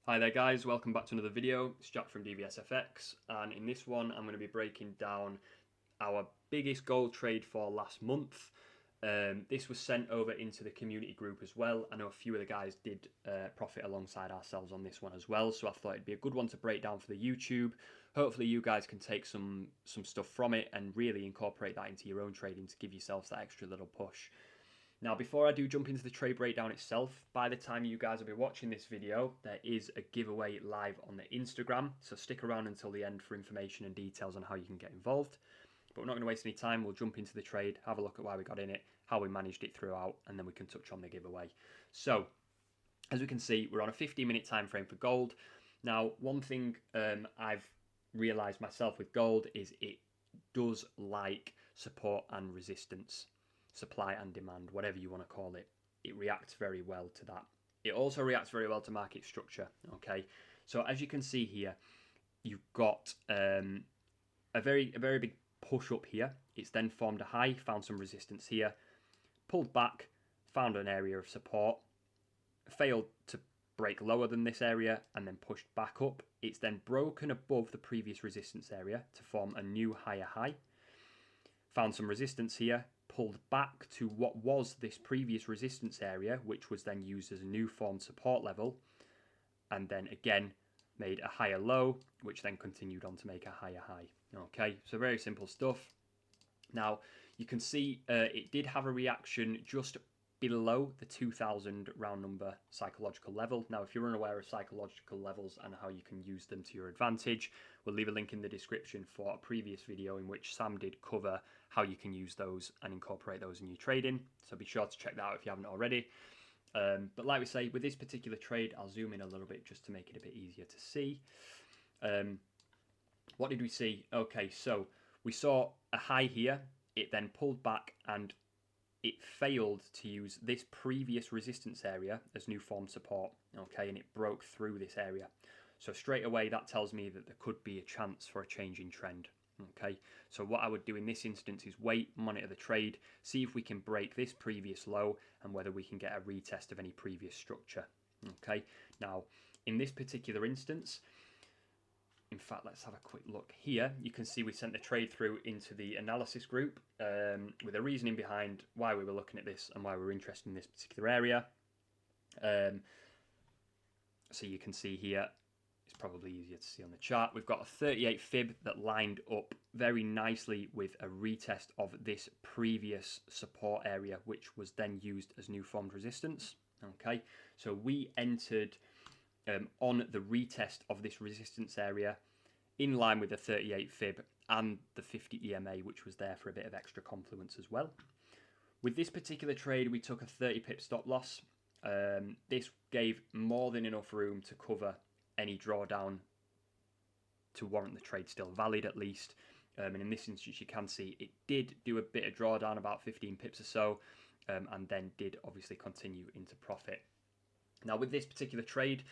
Hi there guys, welcome back to another video. It's Jack from DVS FX, and in this one I'm going to be breaking down our biggest gold trade for last month. This was sent over into the community group as well. I know a few of the guys did profit alongside ourselves on this one as well, so I thought it'd be a good one to break down for the YouTube. Hopefully you guys can take some stuff from it and really incorporate that into your own trading to give yourselves that extra little push. Now, before I do jump into the trade breakdown itself, by the time you guys will be watching this video, there is a giveaway live on the Instagram, so stick around until the end for information and details on how you can get involved. But we're not going to waste any time, we'll jump into the trade, have a look at why we got in it, how we managed it throughout, and then we can touch on the giveaway. So, as we can see, we're on a 15-minute time frame for gold. Now, one thing I've realised myself with gold is it does like support and resistance. Supply and demand, whatever you want to call it. It reacts very well to that. It also reacts very well to market structure. Okay, so as you can see here, you've got a very big push up here. It's then formed a high, found some resistance here, pulled back, found an area of support, failed to break lower than this area, and then pushed back up. It's then broken above the previous resistance area to form a new higher high. Found some resistance here, pulled back to what was this previous resistance area, which was then used as a new formed support level, and then again made a higher low, which then continued on to make a higher high. Okay, so very simple stuff. Now, you can see it did have a reaction just below the 2000 round number psychological level. Now, if you're unaware of psychological levels and how you can use them to your advantage, we'll leave a link in the description for a previous video in which Sam did cover how you can use those and incorporate those in your trading. So be sure to check that out if you haven't already. But like we say, with this particular trade, I'll zoom in a little bit just to make it a bit easier to see. What did we see? Okay, so we saw a high here. It then pulled back and it failed to use this previous resistance area as new form support, okay, and it broke through this area. So straight away that tells me that there could be a chance for a change in trend, okay. So what I would do in this instance is wait, monitor the trade, see if we can break this previous low and whether we can get a retest of any previous structure, okay. Now, in this particular instance, in fact, let's have a quick look here. You can see we sent the trade through into the analysis group with a reasoning behind why we were looking at this and why we were interested in this particular area. So you can see here, it's probably easier to see on the chart. We've got a 38 fib that lined up very nicely with a retest of this previous support area, which was then used as new formed resistance. Okay, so we entered on the retest of this resistance area in line with the 38 fib and the 50 EMA, which was there for a bit of extra confluence as well. With this particular trade, we took a 30 pip stop loss. This gave more than enough room to cover any drawdown to warrant the trade still valid at least. And in this instance, you can see it did do a bit of drawdown, about 15 pips or so, and then did obviously continue into profit. Now, with this particular trade,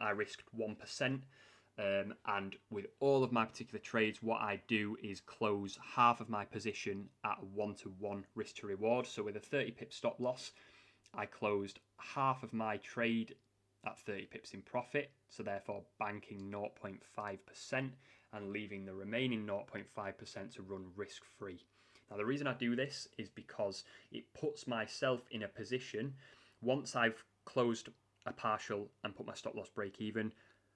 I risked 1%, and with all of my particular trades, what I do is close half of my position at a 1-to-1 risk to reward. So with a 30 pip stop loss, I closed half of my trade at 30 pips in profit, so therefore banking 0.5% and leaving the remaining 0.5% to run risk-free. Now, the reason I do this is because it puts myself in a position, once I've closed a partial and put my stop loss break even,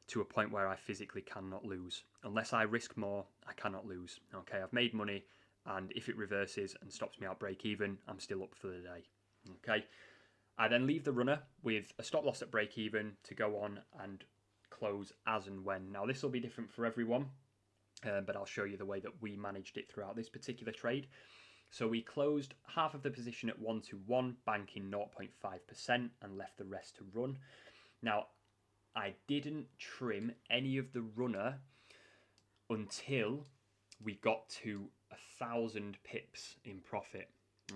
to a point where I physically cannot lose. Unless I risk more, I cannot lose. Okay, I've made money, and if it reverses and stops me out break even, I'm still up for the day. Okay, I then leave the runner with a stop loss at break even to go on and close as and when. Now, this will be different for everyone, but I'll show you the way that we managed it throughout this particular trade. So we closed half of the position at 1-to-1, banking 0.5% and left the rest to run. Now, I didn't trim any of the runner until we got to 1,000 pips in profit.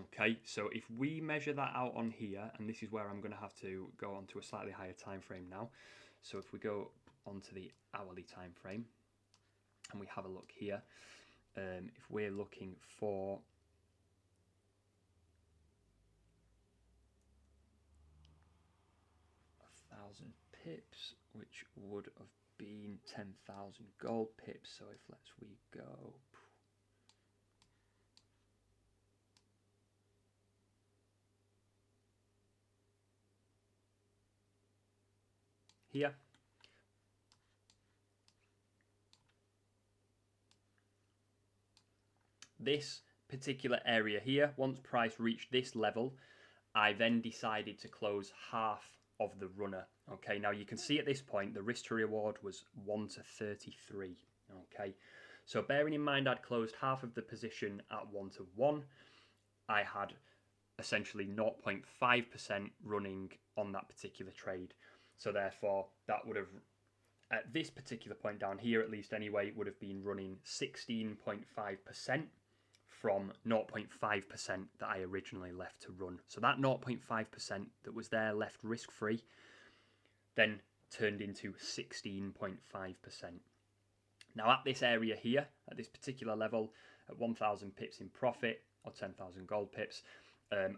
Okay, so if we measure that out on here, and this is where I'm going to have to go on to a slightly higher time frame now. So if we go onto the hourly time frame and we have a look here, if we're looking for 1,000 pips, which would have been 10,000 gold pips. So if we go here, this particular area here, once price reached this level, I then decided to close half of the runner. Okay, now you can see at this point the risk to reward was 1 to 33. Okay, so bearing in mind I'd closed half of the position at 1 to 1, I had essentially 0.5% running on that particular trade. So therefore that would have, at this particular point down here at least anyway, would have been running 16.5% from 0.5% that I originally left to run. So that 0.5% that was there left risk-free then turned into 16.5%. Now at this area here, at this particular level, at 1,000 pips in profit, or 10,000 gold pips,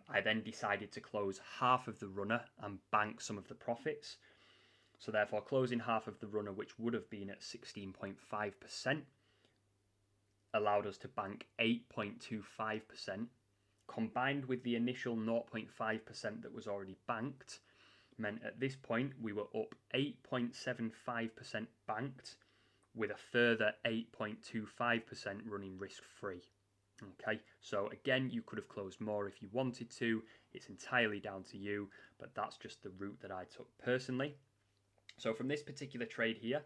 I then decided to close half of the runner and bank some of the profits. So therefore closing half of the runner, which would have been at 16.5%, allowed us to bank 8.25%, combined with the initial 0.5% that was already banked, meant at this point we were up 8.75% banked, with a further 8.25% running risk-free. Okay, so again, you could have closed more if you wanted to. It's entirely down to you, but that's just the route that I took personally. So from this particular trade here,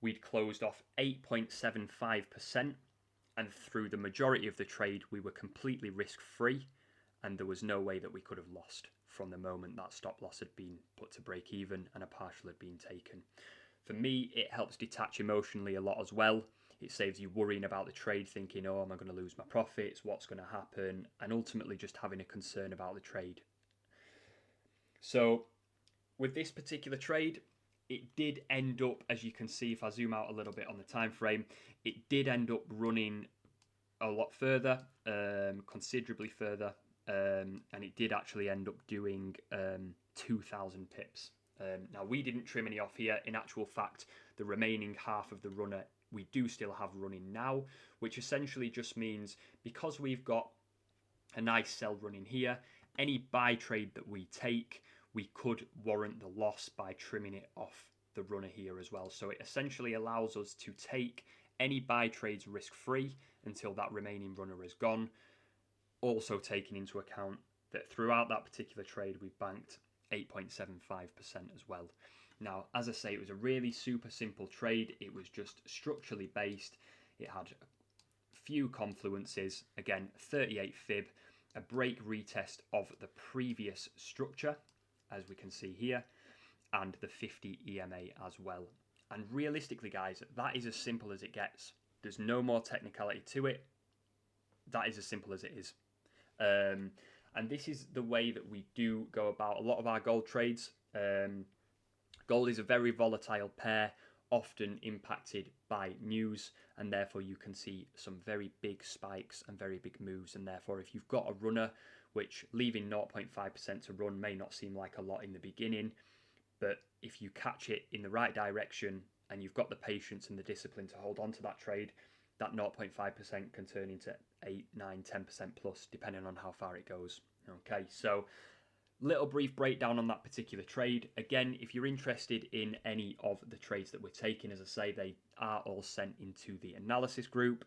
we'd closed off 8.75%, and through the majority of the trade, we were completely risk-free, and there was no way that we could have lost from the moment that stop loss had been put to break even and a partial had been taken. For me, it helps detach emotionally a lot as well. It saves you worrying about the trade, thinking, oh, am I going to lose my profits? What's going to happen? And ultimately just having a concern about the trade. So with this particular trade, it did end up, as you can see, if I zoom out a little bit on the time frame, it did end up running a lot further, considerably further, and it did actually end up doing 2,000 pips. Now, we didn't trim any off here. In actual fact, the remaining half of the runner we do still have running now, which essentially just means because we've got a nice sell running here, any buy trade that we take, we could warrant the loss by trimming it off the runner here as well. So it essentially allows us to take any buy trades risk-free until that remaining runner is gone, also taking into account that throughout that particular trade we've banked 8.75% as well. Now, as I say, it was a really super simple trade. It was just structurally based. It had a few confluences. Again, 38 fib, a break retest of the previous structure, as we can see here, and the 50 EMA as well. And realistically, guys, that is as simple as it gets. There's no more technicality to it. That is as simple as it is. And this is the way that we do go about a lot of our gold trades. Gold is a very volatile pair, often impacted by news, and therefore you can see some very big spikes and very big moves. And therefore, if you've got a runner, which leaving 0.5% to run may not seem like a lot in the beginning, but if you catch it in the right direction and you've got the patience and the discipline to hold on to that trade, that 0.5% can turn into 8, 9, 10% plus, depending on how far it goes. Okay, so little brief breakdown on that particular trade. Again, if you're interested in any of the trades that we're taking, as I say, they are all sent into the analysis group.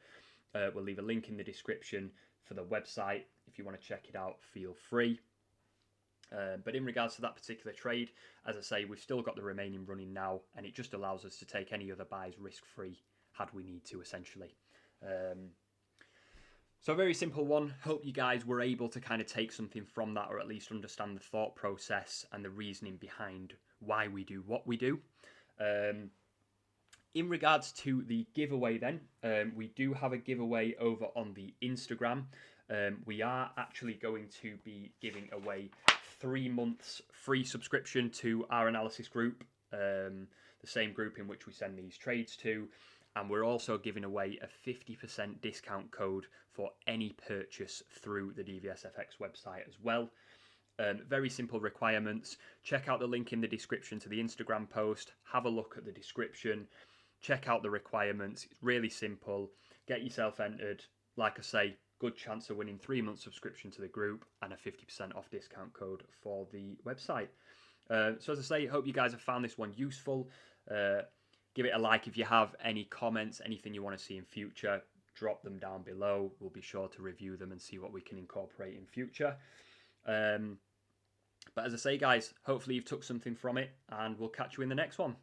We'll leave a link in the description for the website. If you want to check it out, feel free. But in regards to that particular trade, as I say, we've still got the remaining running now, and it just allows us to take any other buys risk-free had we need to, essentially. So a very simple one. Hope you guys were able to kind of take something from that, or at least understand the thought process and the reasoning behind why we do what we do. In regards to the giveaway then, we do have a giveaway over on the Instagram. We are actually going to be giving away 3 months free subscription to our analysis group, the same group in which we send these trades to. And we're also giving away a 50% discount code for any purchase through the DVS FX website as well. Very simple requirements. Check out the link in the description to the Instagram post. Have a look at the description. Check out the requirements. It's really simple. Get yourself entered. Like I say, good chance of winning 3 months subscription to the group and a 50% off discount code for the website. So as I say, hope you guys have found this one useful. Give it a like if you have any comments, anything you want to see in future. Drop them down below. We'll be sure to review them and see what we can incorporate in future. But as I say, guys, hopefully you've took something from it, and we'll catch you in the next one.